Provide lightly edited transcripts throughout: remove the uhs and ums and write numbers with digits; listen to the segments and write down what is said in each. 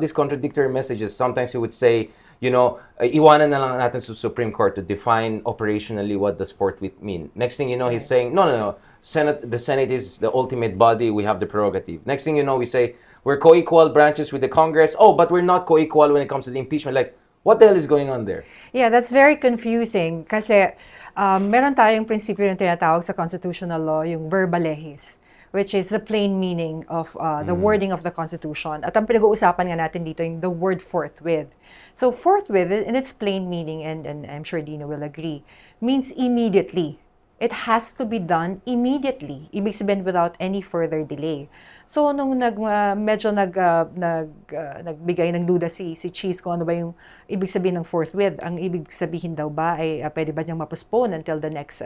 these contradictory messages. Sometimes he would say, iwanan na lang natin sa Supreme Court to define operationally what does forthwith mean. Next thing you know, he's saying, no. The Senate is the ultimate body. We have the prerogative. Next thing you know, we say, we're co-equal branches with the Congress. Oh, but we're not co-equal when it comes to the impeachment. Like, what the hell is going on there? Yeah, that's very confusing kasi meron tayong prinsipyo na tinatawag sa constitutional law, yung verba legis, which is the plain meaning of the wording of the Constitution. At ang pinag-uusapan nga natin dito yung the word forthwith. So forthwith, in its plain meaning, and I'm sure Dino will agree, means immediately. It has to be done immediately. Ibig sabihin without any further delay. So nung medyo nagbigay ng duda si Cheese kung ano ba yung ibig sabihin ng forthwith, ang ibig sabihin daw ba ay pwede ba niyang ma-postpone until the next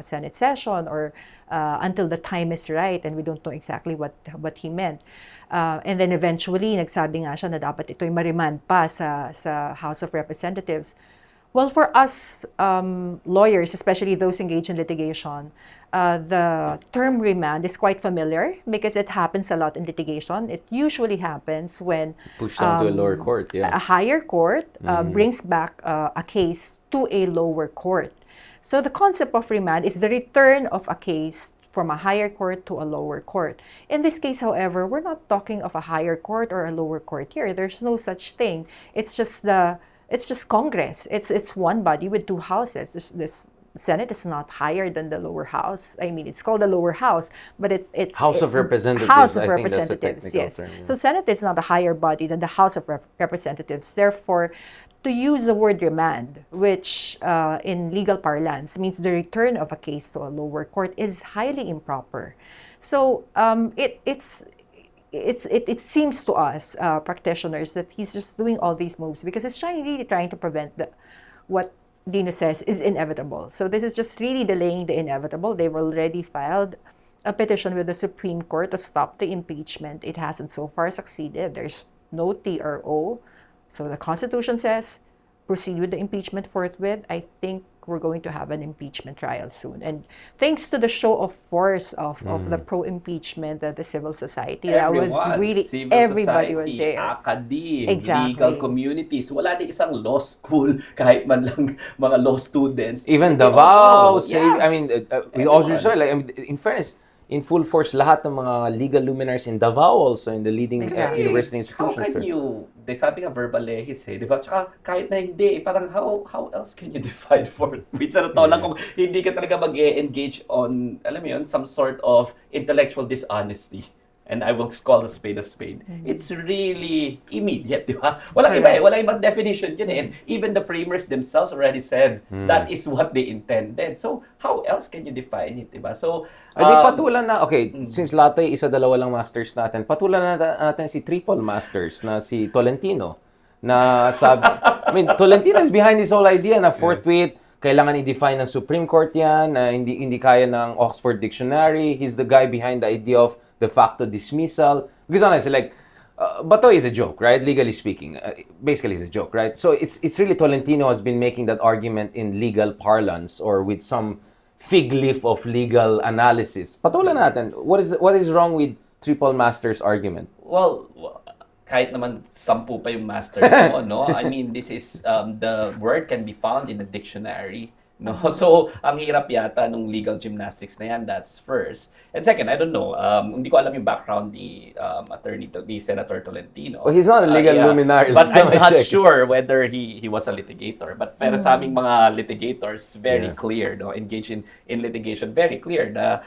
Senate session or until the time is right, and we don't know exactly what he meant. And then eventually nagsabi nga siya na dapat ito'y ma-remand pa sa House of Representatives. Well, for us lawyers, especially those engaged in litigation, the term remand is quite familiar because it happens a lot in litigation. It usually happens when Pushed down to a lower court, a higher court brings back a case to a lower court. So the concept of remand is the return of a case from a higher court to a lower court. In this case, however, we're not talking of a higher court or a lower court here. There's no such thing. It's just Congress. It's one body with two houses. This Senate is not higher than the lower house. I mean, it's called the lower house, but it's House of Representatives. House of I think that's the Representatives. technical Yes. term, yeah. So Senate is not a higher body than the House of Representatives. Therefore, to use the word remand, which in legal parlance means the return of a case to a lower court, is highly improper. So it seems to us practitioners that he's just doing all these moves because he's really trying to prevent what Dino says is inevitable. So this is just really delaying the inevitable. They've already filed a petition with the Supreme Court to stop the impeachment. It hasn't so far succeeded. There's no TRO. So the Constitution says proceed with the impeachment forthwith. I think we're going to have an impeachment trial soon. And thanks to the show of force of the pro-impeachment, the civil society, everybody was there. Academe, Exactly. legal communities. Wala din isang law school kahit man lang mga law students. Even They Davao, all know. Yeah. I mean, we also saw, in fairness, in full force, lahat ng mga legal luminaries in Davao also, in the leading Exactly. university How institutions. can you, sabi nga verbal lehis di ba? Tsaka kahit na hindi, parang how else can you define forthwith? Sa totoo lang kung hindi ka talaga mag-engage on, alam mo yun, some sort of intellectual dishonesty. And I will call a spade a spade. It's really immediate, di ba? Walang iba wala ibang definition yun And even the framers themselves already said that is what they intended. So, how else can you define it, di ba? So, Di patulan na, since lahat ay isa-dalawa lang masters natin, patulan na natin si triple masters na si Tolentino. Na sabi, Tolentino is behind this whole idea na forthwith, kailangan i-define ng Supreme Court yan, hindi kaya ng Oxford Dictionary. He's the guy behind the idea of de facto dismissal. Because honestly, Bato is a joke, right? Legally speaking. Basically, it's a joke, right? So it's really Tolentino has been making that argument in legal parlance or with some fig leaf of legal analysis. Patulan natin, what is wrong with triple masters argument? well, kahit naman 10 pa yung masters mo, no? I mean, this is, the word can be found in the dictionary, no? So, ang hirap yata nung legal gymnastics na yan, that's first. And second, I don't know, hindi ko alam yung background ni Senator Tolentino. Well, he's not a legal luminary. But I'm not check. sure whether he was a litigator. But pero sa aming mga litigators, very clear, no? Engaged in litigation, very clear na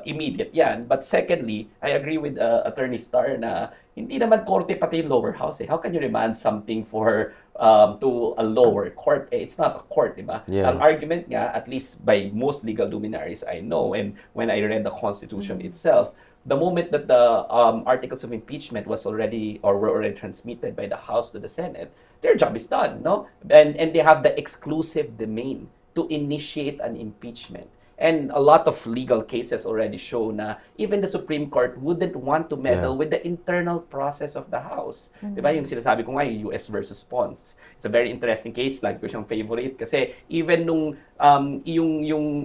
immediate yan. But secondly, I agree with Attorney Star na hindi naman korte pati yung lower house How can you remand something for to a lower court? It's not a court, di ba? Yeah. Ang argument nga, at least by most legal luminaries I know, and when I read the Constitution itself, the moment that the articles of impeachment were already transmitted by the House to the Senate, their job is done, no? And they have the exclusive domain to initiate an impeachment. And a lot of legal cases already show na even the Supreme Court wouldn't want to meddle with the internal process of the House. Diba yung sinasabi ko nga, yung US versus Pons. It's a very interesting case, like ko siyang favorite kasi even nung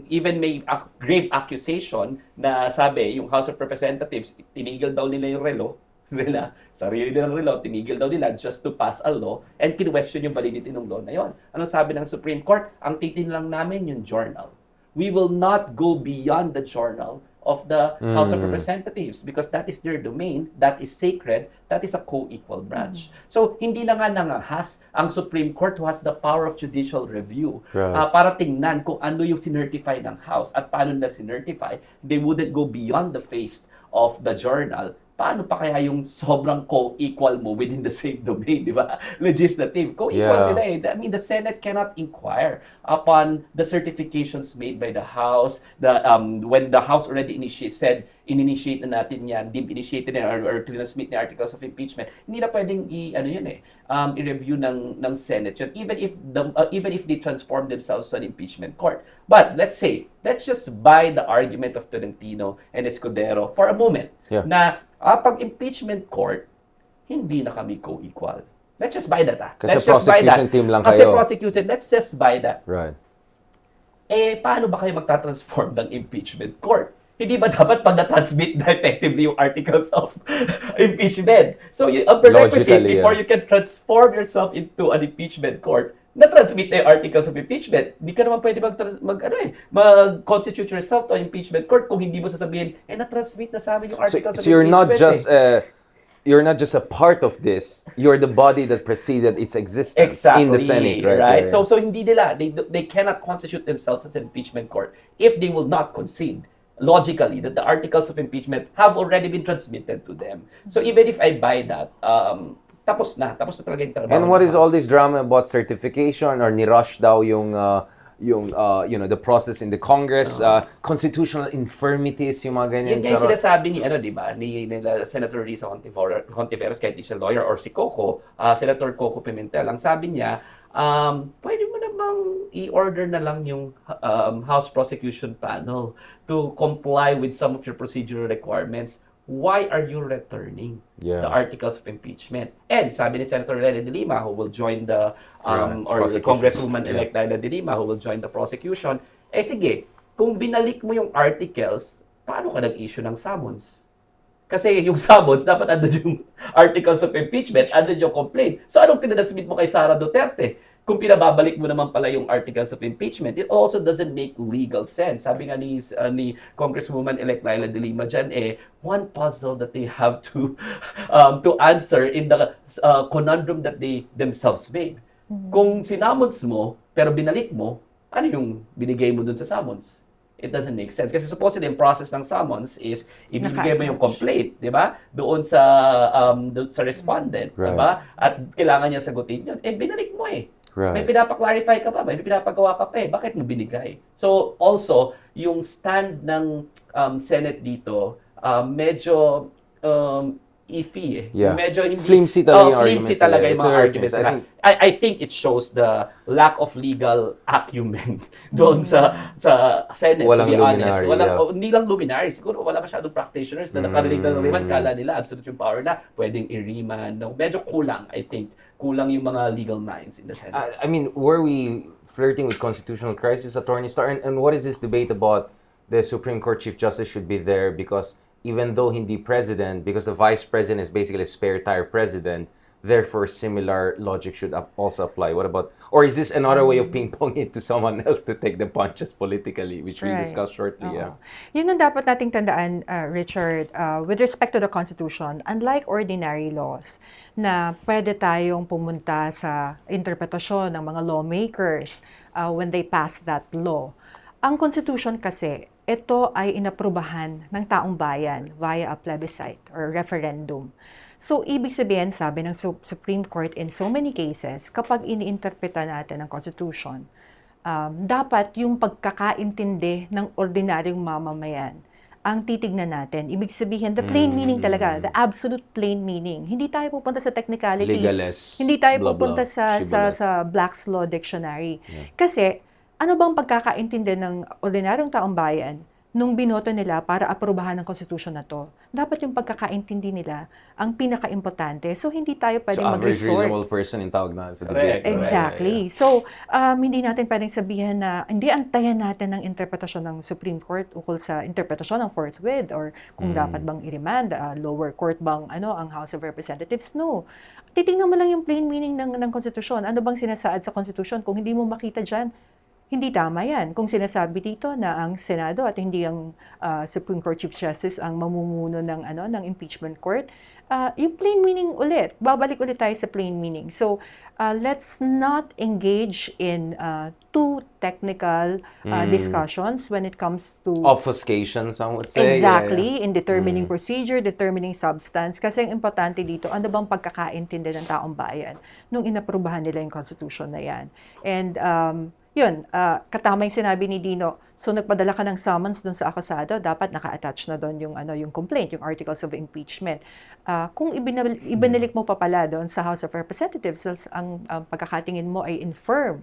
even may grave accusation na sabi yung House of Representatives tinigil daw nila yung relo nila, sarili nilang law, tinigil daw nila just to pass a law and kinwestiyon yung validity ng law na yon. Anong sabi ng Supreme Court? Ang titin lang namin yung journal. We will not go beyond the journal of the House of Representatives because that is their domain, that is sacred, that is a co-equal branch. So, hindi na nga nangahas ang Supreme Court who has the power of judicial review para tingnan kung ano yung sinertify ng House at paano na sinertify. They wouldn't go beyond the face of the journal. Paano pa kaya yung sobrang co-equal mo within the same domain, di ba? Legislative. Co-equal sila eh. I mean, the Senate cannot inquire upon the certifications made by the House. When the House already in-initiate na natin yan, initiated na or transmit the articles of impeachment, hindi na pwedeng i-review ng Senate yun, even if they transform themselves to an impeachment court. But let's just buy the argument of Tolentino and Escudero for a moment na pag impeachment court, hindi na kami co-equal. Let's just buy that. Kasi prosecution team lang kayo. Kasi prosecuted, let's just buy that. Right. Paano ba kayo magtatransform ng impeachment court? Hindi ba dapat pag na-transmit na effectively yung articles of impeachment? So, ang prerequisite before you can transform yourself into an impeachment court, na-transmit na yung articles of impeachment. Hindi ka naman pwede mag-constitute yourself to impeachment court kung hindi mo sasabihin, na-transmit na sa amin yung articles of impeachment. So you're not just a part of this, you're the body that preceded its existence in the Senate, right? So hindi nila, they cannot constitute themselves as an impeachment court if they will not concede logically that the articles of impeachment have already been transmitted to them. So even if I buy that, tapos na talaga yung trabaho. And what is all this drama about certification or ni-rush daw yung the process in the Congress, constitutional infirmities, yung mga ganyan. Yun yung sinasabi ni Senator Risa Hontiveros, kahit di siya lawyer, or si Coco, Senator Coco Pimentel, ang sabi niya, pwede mo namang i-order na lang yung House Prosecution Panel to comply with some of your procedural requirements. Why are you returning the articles of impeachment? And sabi ni Senator Leila de Lima, who will join the or the Congresswoman-elect Leila de Lima, who will join the prosecution, sige, kung binalik mo yung articles, paano ka nag-issue ng summons? Kasi yung summons, dapat andun yung articles of impeachment, andun yung complaint. So anong tinanasmit mo kay Sara Duterte? Kung pinababalik mo naman pala yung articles of impeachment, it also doesn't make legal sense. Sabi nga ni Congresswoman-elect Leila de Lima dyan, one puzzle that they have to answer in the conundrum that they themselves made. Kung sinamons mo, pero binalik mo, ano yung binigay mo dun sa summons? It doesn't make sense. Kasi supposedly, yung process ng summons is, ibibigay mo yung complaint, di ba? Doon sa respondent, di ba? At kailangan niya sagutin yun. Binalik mo Right. May pinapa-clarify ka pa, may pinapagawa ka pa Bakit mo binigay? So, also, yung stand ng Senate dito, medyo iffy Medyo hindi... Flimsy talaga yung mga arguments. I think it shows the lack of legal acumen doon sa Senate. Walang to be honest. luminary. Hindi lang luminary. Siguro wala masyadong practitioners na nakarinig ng remand. Kala nila absolute yung power na pwedeng i-remand. No, medyo kulang, I think. Kulang yung mga legal minds in the Senate. I mean, were we flirting with constitutional crisis, Attorney Star? And what is this debate about the Supreme Court Chief Justice should be there because even though hindi president, because the vice president is basically a spare tire president, therefore similar logic should also apply. What about, or is this another way of ping-ponging it to someone else to take the punches politically, which we'll discuss shortly? Yun ang dapat nating tandaan, Richard, with respect to the Constitution, unlike ordinary laws, na pwede tayong pumunta sa interpretasyon ng mga lawmakers when they pass that law. Ang Constitution kasi, ito ay inaprubahan ng taong bayan via a plebiscite or referendum. So, ibig sabihin, sabi ng Supreme Court in so many cases, kapag iniinterpreta natin ang Constitution, dapat yung pagkakaintindi ng ordinaryong mamamayan ang titignan natin. Ibig sabihin, the plain meaning talaga, the absolute plain meaning. Hindi tayo pupunta sa technicalities. Legalists, hindi tayo blah, pupunta blah, sa Black's Law Dictionary. Kasi, ano bang pagkakaintindi ng ordinaryong taong bayan nung binoto nila para aprubahan ng konstitusyon na to. Dapat yung pagkakaintindi nila ang pinaka-importante. So, hindi tayo So, pwedeng average mag-resort. reasonable person yung tawag na sa Correct. debate. Exactly. So, hindi natin pwedeng sabihin na, hindi antayan natin ng interpretasyon ng Supreme Court ukol sa interpretasyon ng forthwith or kung dapat bang i-remand, lower court bang ang House of Representatives. No. Titingnan mo lang yung plain meaning ng konstitusyon. Ano bang sinasaad sa konstitusyon? Kung hindi mo makita dyan, hindi tama yan. Kung sinasabi dito na ang Senado at hindi ang Supreme Court Chief Justice ang mamumuno ng impeachment court, yung plain meaning ulit. Babalik ulit tayo sa plain meaning. So, let's not engage in too technical discussions when it comes to Obfuscation, some would say. exactly in determining procedure, determining substance. Kasi ang importante dito, ano bang pagkakaintindi ng taong bayan nung inaprubahan nila yung constitution na yan. And yun, katama yung sinabi ni Dino. So nagpadala ka ng summons doon sa akusado, dapat naka-attach na doon yung complaint, yung articles of impeachment. Kung ibinalik mo pa pala doon sa House of Representatives, ang pagkakatingin mo ay infirm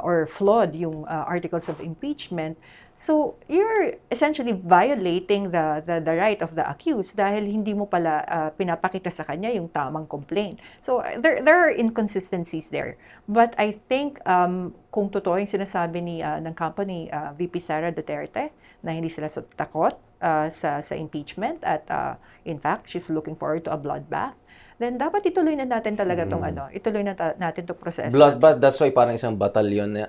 or flawed yung articles of impeachment, so you're essentially violating the right of the accused dahil hindi mo pala pinapakita sa kanya yung tamang complaint. So there are inconsistencies there. But I think kung totoo yung sinasabi ng company VP Sara Duterte na hindi sila takot sa impeachment at in fact she's looking forward to a bloodbath, then dapat ituloy na natin talaga ituloy na natin to proseso. Bloodbath, that's why parang isang batalyon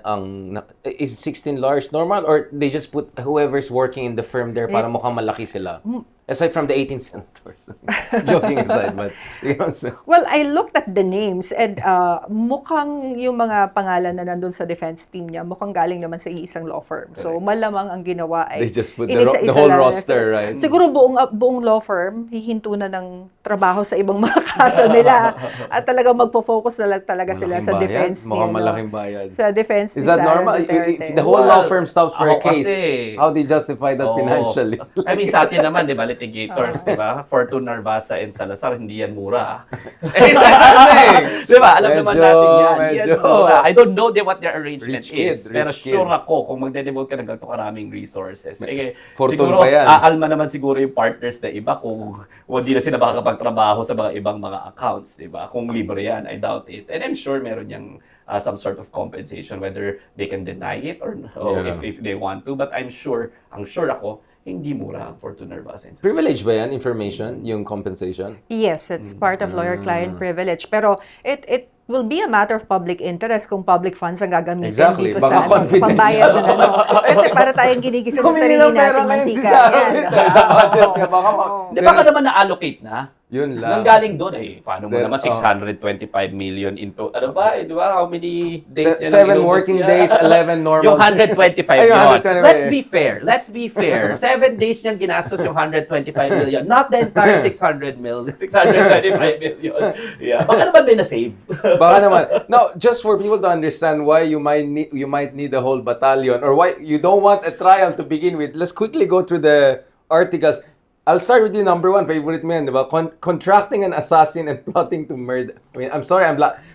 is 16 lawyers normal or they just put whoever's working in the firm there para mukhang malaki sila? Aside from the 18 senators. Joking aside, but well, I looked at the names and mukhang yung mga pangalan na nandun sa defense team niya, mukhang galing naman sa iisang law firm. So malamang ang ginawa ay they just put the whole roster, right? Siguro buong law firm hihinto na ng trabaho sa ibang mga kaso nila at talagang magpo-focus na lang talaga sila sa defense mukhang malaking bayad. Sa defense is that normal? If the whole law firm stops for a case, how do you justify that financially? I mean, sa atin naman, di ba, litigators, di ba? Fortune, Narvasa, and Salazar, hindi yan mura. Di ba? Alam naman natin yan. Hindi yan mura. I don't know what their arrangement is. Pero sure ako, kung magde-devote ka ng ganito karaming resources. Fortune siguro, pa yan. aalma naman siguro yung partners na iba kung hindi na sila makakapagtrabaho sa mga ibang mga accounts, di ba? Kung libre yan, I doubt it. And I'm sure meron yung some sort of compensation, whether they can deny it or if they want to. But ang sure ako, hindi mura ang Fortune Narvasa. Privilege ba yan, information, yung compensation? Yes, it's part of lawyer-client privilege. Pero it will be a matter of public interest kung public funds ang gagamitin dito Baka sa pambayad ng Kasi para tayong ginigisa sa sarili nating mantika. Baka naman na-allocate na. Yun lang. Nanggaling doon, paano mo naman 625 million into, di ba, how many days? 7 working days, 11 normal. Yung 125 yun. Let's be fair. 7 days niyang ginastos yung 125 million. Not the entire 625 million. Yeah. Baka naman din na-save. Baka naman. Now, just for people to understand why you might need a whole battalion or why you don't want a trial to begin with, let's quickly go through the articles. I'll start with you, number one, favorite mo yan, di ba? Contracting an assassin and plotting to murder. I mean, I'm sorry,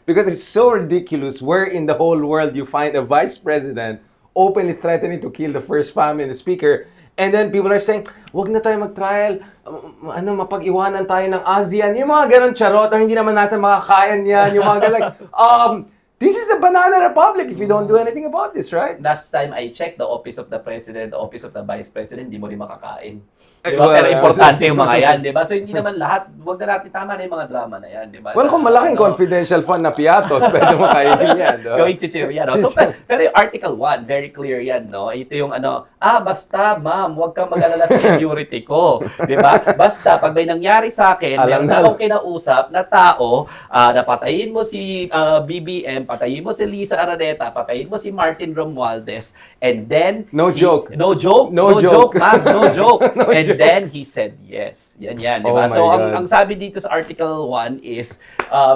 because it's so ridiculous where in the whole world you find a vice president openly threatening to kill the first family and the speaker. And then people are saying, wag na tayo mag-trial, mapag-iwanan tayo ng ASEAN. Yung mga ganun charot, or hindi naman natin makakayan yan. Yung mga ganun, this is a banana republic if you don't do anything about this, right? Last time I checked, the office of the president, the office of the vice president, hindi mo rin makakain. Diba? Pero importante yung mga yan, di ba? So hindi naman lahat, huwag na natin tama na yung mga drama na yan, di ba? Well, kung malaking confidential fund na piatos, pwede mo kainin yan. Gawing chichirya, no? So, pero yung Article 1, very clear yan, no? Ito yung basta, ma'am, huwag kang mag-alala sa security ko. Di ba? Basta, pag may nangyari sa akin, meron akong kinausap na tao, napatayin mo si BBM, patayin mo si Lisa Araneta, patayin mo si Martin Romualdez, and then... No joke, ma'am, no joke. And then he said yes. Yan, di ba? So, ang sabi dito sa Article 1 is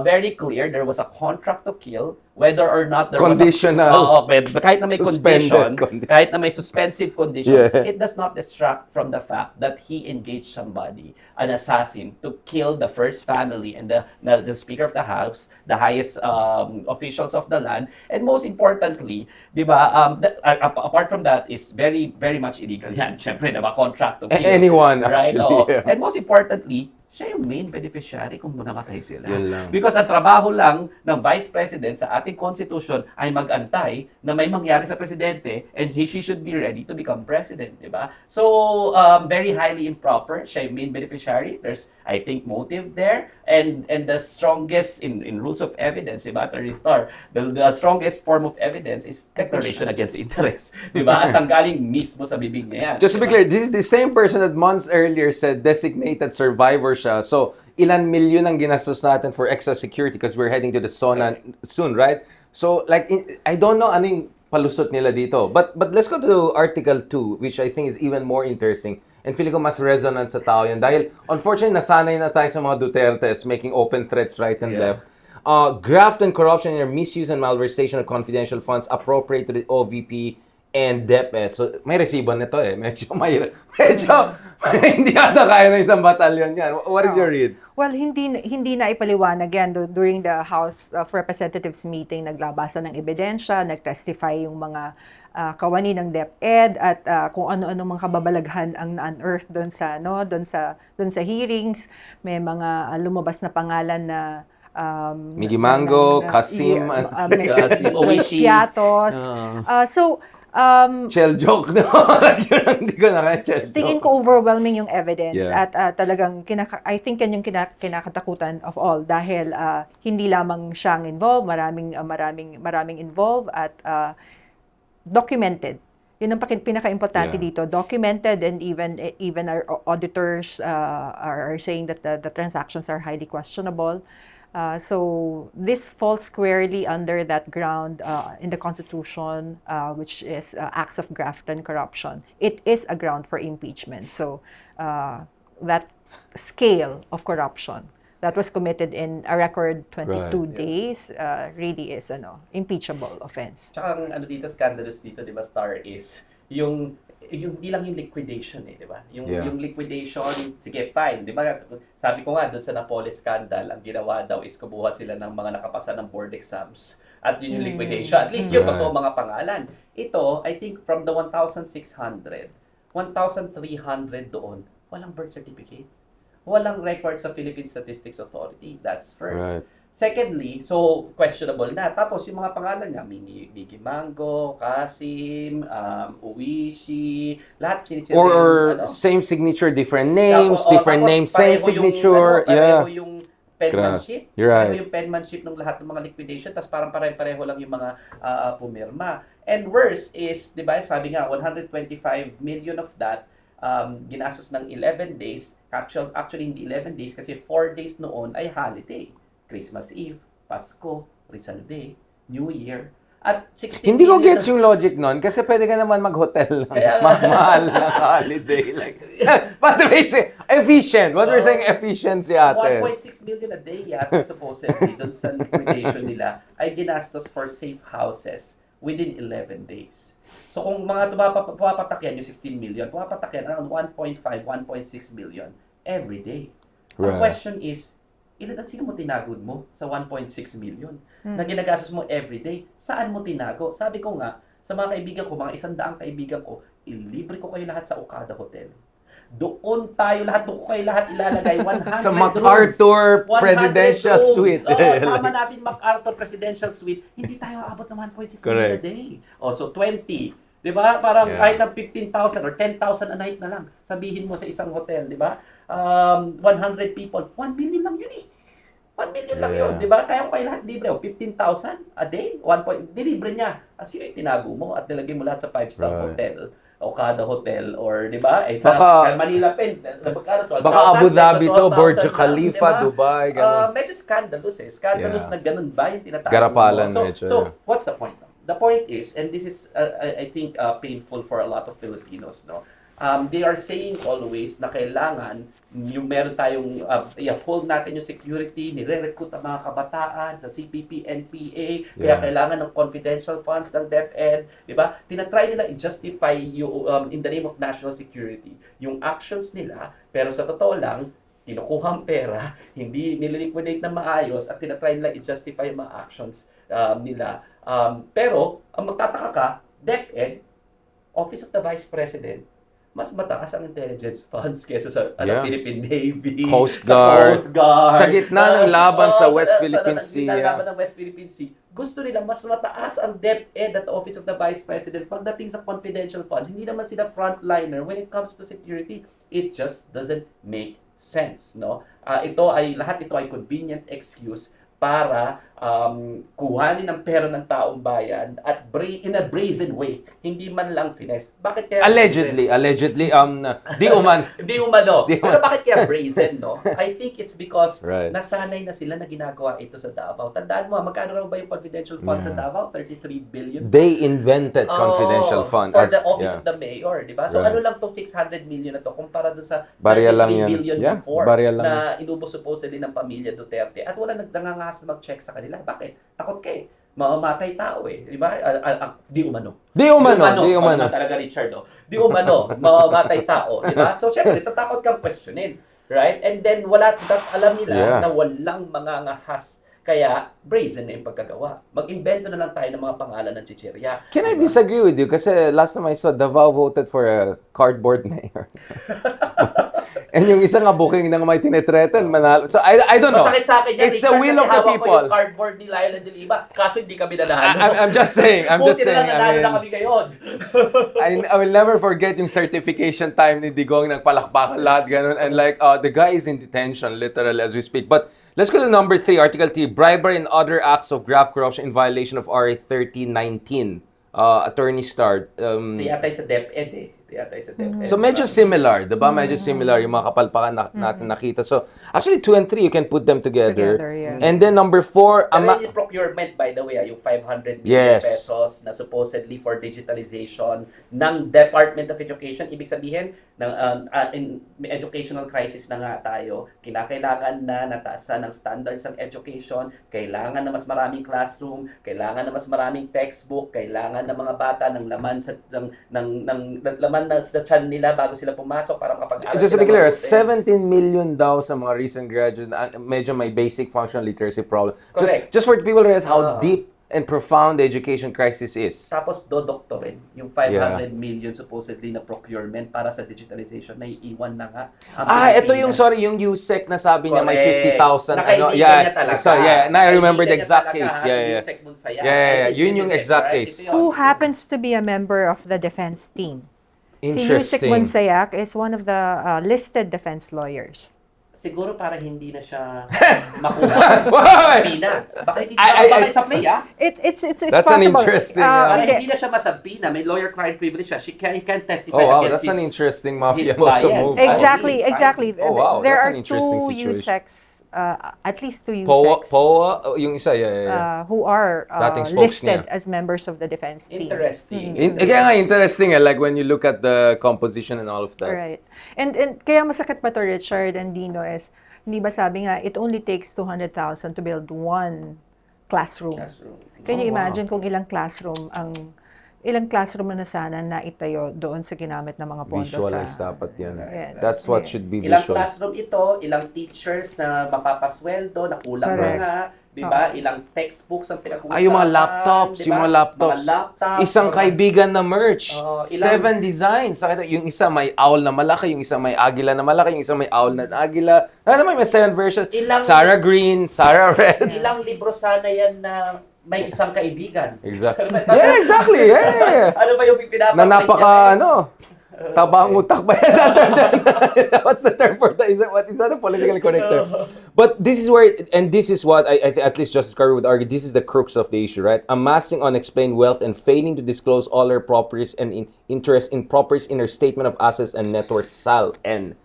very clear. There was a contract to kill whether or not there Conditional. was kahit na may Suspended condition, kahit na may suspensive condition, Yeah. it does not distract from the fact that he engaged somebody, an assassin, to kill the first family and the Speaker of the House, the highest officials of the land, and most importantly, di ba, apart from that, is very, very much illegal yan. Siyempre, contract to kill. Anyone, right? actually, yeah. And most importantly, siya yung main beneficiary kung namatay sila. Yun lang. Because ang trabaho lang ng Vice President sa ating Constitution ay mag-antay na may mangyari sa Presidente and she should be ready to become President, di ba? So, very highly improper. Siya yung main beneficiary. There's, I think, motive there. And the strongest, in rules of evidence, di ba, Attorney Star, the strongest form of evidence is declaration against interest. Di ba? At ang galing mismo sa bibig niya yan. Just to be clear, this is the same person that months earlier said designated survivor siya. So, ilan milyon ang ginastos natin for extra security because we're heading to the SONA soon, right? So, like, I don't know ano yung palusot nila dito. But let's go to Article 2, which I think is even more interesting. And feeling ko mas resonant sa tao yun. Dahil, unfortunately, nasanay na tayo sa mga Dutertes making open threats right and left. Graft and corruption in their misuse and malversation of confidential funds appropriate to the OVP and DepEd. So, may resibo nito eh. Medyo hindi ata kaya ng isang batalyon yan. What is your read? Well, hindi na ipaliwanag yan. During the House of Representatives meeting, naglabasa ng ebidensya, nagtestify yung mga kawani ng DepEd at kung ano-ano mga kababalaghan ang na-unearth doon sa hearings. May mga lumabas na pangalan na Miggy Mango, Kasim, Owishi. Piatos. Shell joke, no? Hindi ko na kaya shell joke. Tingin ko overwhelming yung evidence Yeah. at talagang I think yan yung kinakatakutan of all dahil hindi lamang siyang involved, maraming involved at documented. Yun ang pinaka-importante dito, documented, and even our auditors are saying that the transactions are highly questionable. So this falls squarely under that ground in the Constitution, which is acts of graft and corruption. It is a ground for impeachment. So that scale of corruption that was committed in a record 22 days really is impeachable offense. Tsaka ang dito, scandalous dito, di ba, Star, is yung hindi lang yung liquidation di ba? Yung liquidation, sige, fine, di ba? Sabi ko nga, doon sa Napoli scandal, ang ginawa daw is kumuha sila ng mga nakapasa ng board exams. At yun yung liquidation. At least yung totoo mga pangalan. Ito, I think from the 1,600, 1,300 doon, walang birth certificate. Walang record sa Philippine Statistics Authority. That's first. Right. Secondly, so questionable na. Tapos yung mga pangalan niya, Miggy Mango, Kasim, Owishi, lahat sinitira. Or same signature, different names, different names, same signature. Pareho yung penmanship. You're right. Pareho yung penmanship ng lahat ng mga liquidation. Tapos parang pareho lang yung mga pumirma. And worse is, di ba, sabi nga, 125 million of that ginastos ng 11 days. Actually, hindi 11 days kasi 4 days noon ay holiday. Christmas Eve, Pasko, Rizal Day, New Year, at 16 Hindi ko million gets yung logic nun kasi pwede ka naman mag-hotel lang. Mahal lang holiday. Like, but basic, efficient. What we're saying, efficiency ate. 1.6 million a day yata supposedly doon sa liquidation nila ay ginastos for safe houses within 11 days. So kung mga pumapatak yan, yung 16 million, pumapatak yan around 1.5, 1.6 million every day. Right. The question is, sino mo tinagod mo sa 1.6 million na ginagastos mo everyday? Saan mo tinago? Sabi ko nga, sa mga kaibigan ko, mga 100 kaibigan ko, ilibre ko kayo lahat sa Okada Hotel. Doon tayo lahat, doon ko kayo lahat ilalagay 100 Sa MacArthur rooms. 100 Presidential rooms. Suite. Sama natin MacArthur Presidential Suite. Hindi tayo aabot ng 1.6 million a day. So 20. Di ba? Parang kahit ng 15,000 or 10,000 a night na lang, sabihin mo sa isang hotel, di ba? 100 people, 1 million lang yun 1 million lang yun, di ba? Kaya ko kayo lahat libre, 15,000 a day, dilibre niya. Sino yung tinago mo at nilagay mo lahat sa 5-star hotel, Okada Hotel, or di ba? Sa Manila Pen, baka Abu Dhabi to, Burj Khalifa, Dubai, ganun. Medyo scandalous Scandalous na ganun ba yung tinatawag mo? Garapalan So, what's the point? The point is, and this is, I think, painful for a lot of Filipinos, no? they are saying always na kailangan yung meron tayong i-uphold natin yung security, nire-recruit ang mga kabataan sa CPP, NPA, kaya kailangan ng confidential funds ng DepEd, di ba? Tinatry nila i-justify yung, in the name of national security yung actions nila, pero sa totoo lang, kinukuha ang pera, hindi nililiquidate na maayos at tinatry nila i-justify yung mga actions nila. Pero, ang magtataka ka, DepEd, Office of the Vice President, mas mataas ang intelligence funds kaysa sa Philippine Navy, Coast sa Guard, Coast Guard, sa gitna ng laban sa West Philippine Sa gitna ng Sea. laban ng West Philippine Sea. Gusto nila mas mataas ang DepEd at the Office of the Vice President pagdating sa confidential funds. Hindi naman sila frontliner when it comes to security. It just doesn't make sense, no? Lahat ito ay convenient excuse para kuhanin ang pera ng taong bayan at in a brazen way, hindi man lang finesse. Bakit kaya Allegedly, di umano. Hindi umano. Pero bakit kaya brazen, no? I think it's because nasanay na sila na ginagawa ito sa Davao. Tandaan mo, magkano raw ba yung confidential fund sa Davao? 33 billion. They invented confidential fund for the office of the mayor, di ba? So ano lang tong 600 million na to kumpara dun sa 33 billion before na inubos supposedly ng pamilya Duterte at wala nangangahas na mag-check sa kanila. Bakit? Takot ka eh. Mamamatay tao eh. Di ba? Di umano. Di umano. Talaga, Richard, oh. Di umano. Mamamatay tao. Di ba? So, syempre, tatakot kang questionin. Right? And then, alam nila na walang mga ngahas. Kaya, brazen na yung pagkagawa. Mag-invento na lang tayo ng mga pangalan ng chichirya. Can I disagree with you? Kasi last time I saw, Davao voted for a cardboard mayor. And yung isa nga booking na may tinetretan, manalo. So, I don't know. Masakit sa akin yan. It's the will of the people. Ko yung cardboard ni Lyle and Diliba. Kaso hindi kami nanalo. I'm just saying. Buti na lang nanalo na kami ngayon. I will never forget yung certification time ni Digong. Nagpalakpakan lahat, ganun. And like, the guy is in detention, literally, as we speak. But let's go to number 3, Article 3, bribery and other acts of grave corruption in violation of RA 3019. Attorney Star. Tiyatay sa DepEd eh. So medyo similar, diba? Medyo similar yung mga kapalpakan natin nakita. So actually 2 and 3 you can put them together. And then number 4, yung procurement, by the way, yung 500 million pesos na supposedly for digitalization ng Department of Education. Ibig sabihin, in educational crisis na nga tayo, kinakailangan na nataasan ng standards ng education, kailangan na mas maraming classroom, kailangan na mas maraming textbook, kailangan na mga bata ng laman sa laman na sa tiyan nila bago sila pumasok para makapag-aral. Just to be clear, 17 million daw sa mga recent graduates na medyo may basic functional literacy problem. Just for people to realize how deep and profound the education crisis is. Tapos dodoktorin, yung 500 million supposedly na procurement para sa digitalization na iiwan na nga. Ito yung, yung USEC na sabi niya may 50,000. Niya talaga. Now I remember the exact case. Yun yung exact case. Who happens to be a member of the defense team? Si Yusek Interesting. Monsayak is one of the listed defense lawyers. Siguro para hindi na siya makuha sa pina. Baka hindi bakit sa play, It's That's an possible. interesting, Para hindi na siya masabina. May lawyer-client privilege siya. He can't testify against that's an interesting his mafia also client. move. Exactly. Oh, wow, There that's are an interesting two situation. USECs, at least two USECs, POA, yung isa, who are Dating spokes listed niya. as members of the defense team. Interesting. Kaya nga interesting like when you look at the composition and all of that. Right. And kaya masakit pa to, Richard and Dino, is, hindi ba sabi nga, it only takes 200,000 to build one classroom. Can you imagine kung ilang classroom na sana na itayo doon sa ginamit ng mga pondo Visualize sa... dapat yan. That's what should be Ilang visual. classroom ito, ilang teachers na mapapasweldo, na kulang na nga, di ba? Ilang textbooks ang pinag-uusapan. Yung mga laptops, diba? yung mga laptops. Isang kaibigan na merch. 7 designs. Yung isa may owl na malaki, yung isa may agila na malaki, yung isa may owl na agila. May 7 versions. Sara Green, Sara Red. Ilang libro sana yan na may isang kaibigan. Exactly. Exactly. Ano ba yung pinapakita? Na napaka, tabang utak ba yan? What's the term for that? What is that a politically correct term? But this is where, and this is what I at least Justice Carter would argue, this is the crux of the issue, right? Amassing unexplained wealth and failing to disclose all her properties and interest in properties in her statement of assets and net worth, SAL. And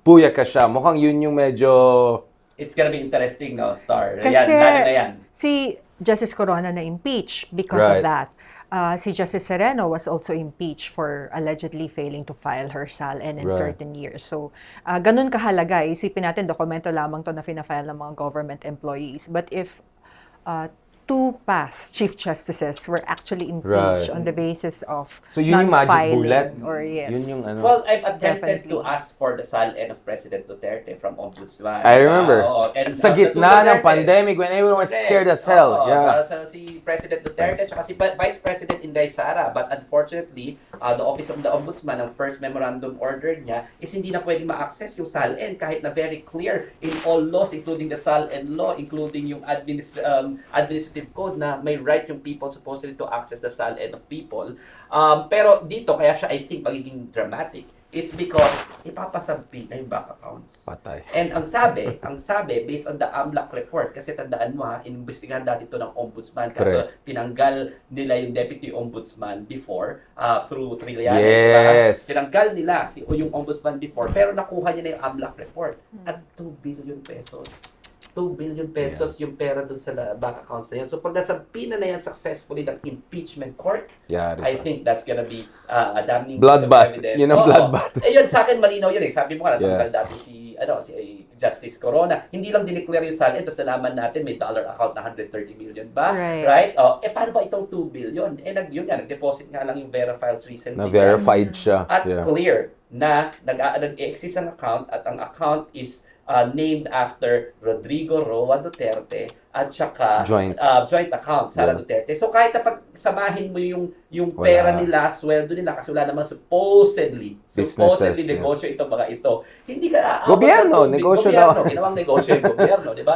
puya ka siya. Mukhang yun yung medyo... It's gonna be interesting, no, Star. Kasi Lalo na yan. si Justice Corona na impeach because of that. si Justice Sereno was also impeached for allegedly failing to file her SALN in Right. certain years. So, ganun kahalaga. Isipin natin, dokumento lamang to na fina-file ng mga government employees. But if two past Chief Justices were actually impeached Right. on the basis of So yun yung magic non-filing bullet. or yes. Yun yung ano. Well, I've attempted Definitely. to ask for the SALN of President Duterte from Ombudsman. I remember. Oo, and, Sa the gitna two ng Dutertes. pandemic when everyone was Correct. scared as hell. Oo, Yeah. sa si President Duterte at si Vice President Inday Sara. But unfortunately, the Office of the Ombudsman, ang first memorandum order niya, is hindi na pwedeng ma-access yung SALN kahit na very clear in all laws, including the SALN law, including yung administrative code na may right yung people supposedly to access the SALN of people. Pero dito, kaya siya, I think, magiging dramatic is because ipapasabi na yung bank accounts. Patay. And ang sabi, based on the AMLAC report, kasi tandaan mo inimbestigahan dati ito ng ombudsman, kasi Correct. tinanggal nila yung deputy ombudsman before, through Trillanes. Yes. Tinanggal nila yung ombudsman before, pero nakuha niya na yung AMLAC report at 2 billion pesos. 2 billion pesos yung pera dun sa bank accounts na yun. So pag nasabi na yan successfully ng impeachment court, Yari I pa. think that's gonna be a damning piece Bloodbath. of evidence. Yun ang Oo. bloodbath. Eh yun, sa akin malinaw yun eh. Sabi mo nga, natanggal Yeah. dati si Justice Corona. Hindi lang dineclare yung SALN, tapos nalaman natin may dollar account na 130 million ba? Right. Paano ba itong 2 billion? Yun nga, nag-deposit nga lang yung Vera files recently. Na-verified siya. At Yeah. clear na nag-exist ang account at ang account is named after Rodrigo Roa Duterte at saka Joint. joint account, Sara Yeah. Duterte. So kahit na pag samahin mo yung Wala. pera nila, sweldo nila, kasi wala naman supposedly Businesses, yeah. negosyo ito, mga ito. Hindi ka aabot Gobyerno, ng negosyo gobyerno, daw. ginawang negosyo yung gobyerno, di ba?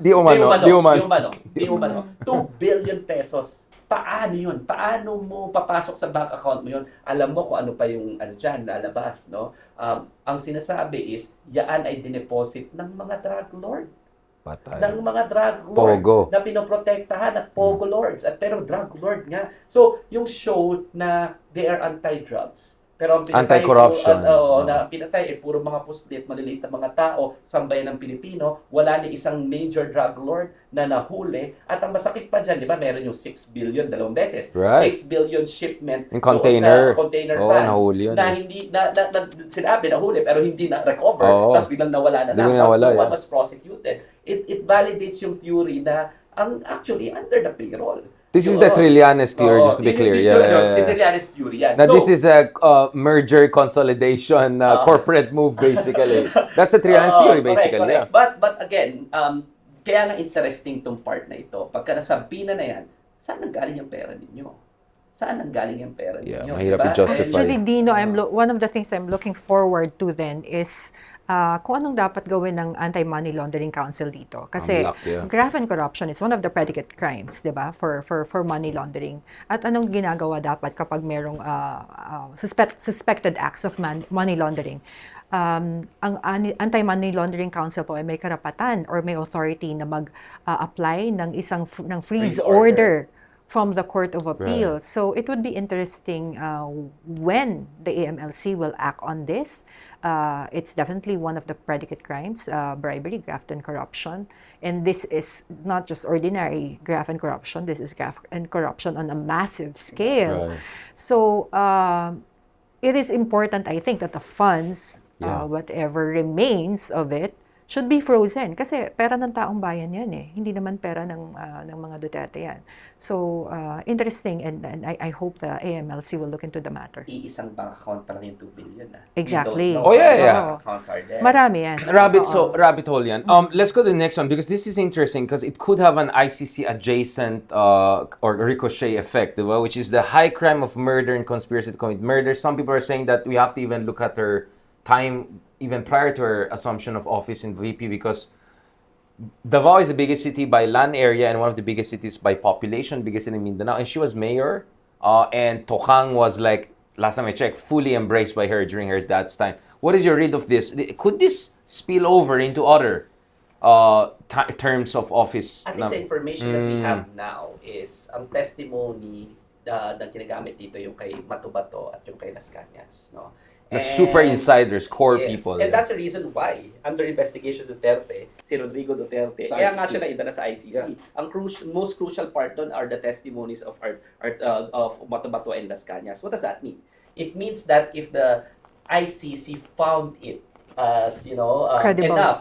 Di umano. 2 billion pesos. Paano yun? Paano mo papasok sa bank account mo yun? Alam mo kung ano pa yung dyan, lalabas, no? Ang sinasabi is, yaan ay dineposit ng mga drug lord. Patay. Ng mga drug lord Pogo. na pinoprotektahan at pogo lords. At pero drug lord nga. So, yung show na they are anti-drugs. Pero ang pinatay Anti-corruption. na pinatay puro mga puslit, maliliit na mga tao, sambayan ng Pilipino, wala ni isang major drug lord na nahuli. At ang masakit pa dyan, di ba, meron yung 6 billion, dalawang beses. Right. 6 billion shipment In container. doon sa container Oo, vans nahuli yun na eh. hindi, sinabi, nahuli, pero hindi na-recover. Oo. Tapos biglang nawala na Hindi lang. nawala, Tapos no one yeah. was prosecuted. It validates yung theory na actually under the payroll. This is the Trillanes theory, just to be clear. The Trillanes theory yan. Now, So, this is a merger consolidation corporate move, basically. That's the Trillanes theory, correct, basically. correct. Yeah. But again, kaya nga interesting tong part na ito. Pagka nasabi na yan, saan nanggaling yung pera ninyo? Saan nanggaling yung pera Yeah, ninyo? mahirap Diba? i-justify. Actually, Dino, one of the things I'm looking forward to then is kung anong dapat gawin ng Anti-Money Laundering Council dito. Kasi Unlock, yeah. graft and corruption is one of the predicate crimes, di ba, for money laundering. At anong ginagawa dapat kapag merong suspected acts of money laundering? Ang Anti-Money Laundering Council po ay may karapatan or may authority na mag-apply ng freeze order from the Court of Appeal. Right. So it would be interesting when the AMLC will act on this. It's definitely one of the predicate crimes, bribery, graft, and corruption. And this is not just ordinary graft and corruption. This is graft and corruption on a massive scale. Right. So it is important, I think, that the funds, Yeah. whatever remains of it, should be frozen. Kasi pera ng taong bayan yan eh. Hindi naman pera ng mga Duterte yan. So, interesting, and I hope the AMLC will look into the matter. Iisang bank account pa lang yung 2 billion. Exactly. We don't know Oh, yeah, how yeah. many accounts are there. Marami yan. Rabbit hole yan. Let's go to the next one because this is interesting because it could have an ICC adjacent or ricochet effect, diba? Which is the high crime of murder and conspiracy to commit murder. Some people are saying that we have to even look at her time even prior to her assumption of office in VP because Davao is the biggest city by land area and one of the biggest cities by population, biggest city in Mindanao. And she was mayor and Tokang was like, last time I checked, fully embraced by her during her dad's time. What is your read of this? Could this spill over into other terms of office? At least the information that we have now is ang testimony na ginagamit dito yung kay Matubato at yung kay Las Cañas, no? Na super insiders, core Yes. people. And that's the reason why, under investigation Duterte, si Rodrigo Duterte, Sa kaya nga ICC. siya naidala sa ICC. Yeah. Ang most crucial part doon are the testimonies of of Matabato and Las Cañas. What does that mean? It means that if the ICC found it as,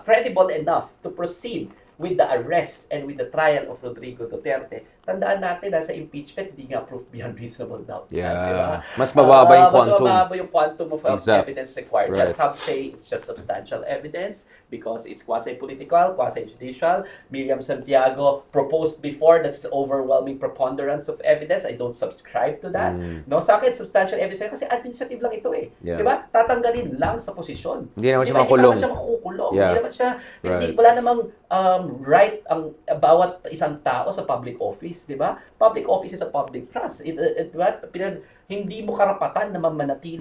credible enough to proceed with the arrest and with the trial of Rodrigo Duterte, tandaan natin na sa impeachment, hindi nga proof beyond reasonable doubt. Yeah. Di ba? Mas mababa yung quantum. Mas mababa yung quantum of Exact. evidence required. Right. But some say it's just substantial evidence because it's quasi-political, quasi-judicial. Miriam Santiago proposed before that's overwhelming preponderance of evidence. I don't subscribe to that. No, sa akin, substantial evidence kasi administrative lang ito eh. Yeah. Di ba? Tatanggalin lang sa posisyon. Hindi naman siya Di ba? makulong. Hindi naman siya makukulong. Yeah. Hindi naman siya, Right. wala namang right ang bawat isang tao sa public office, di ba? Public office is a public trust. Diba? Hindi mo karapatan na mamanatili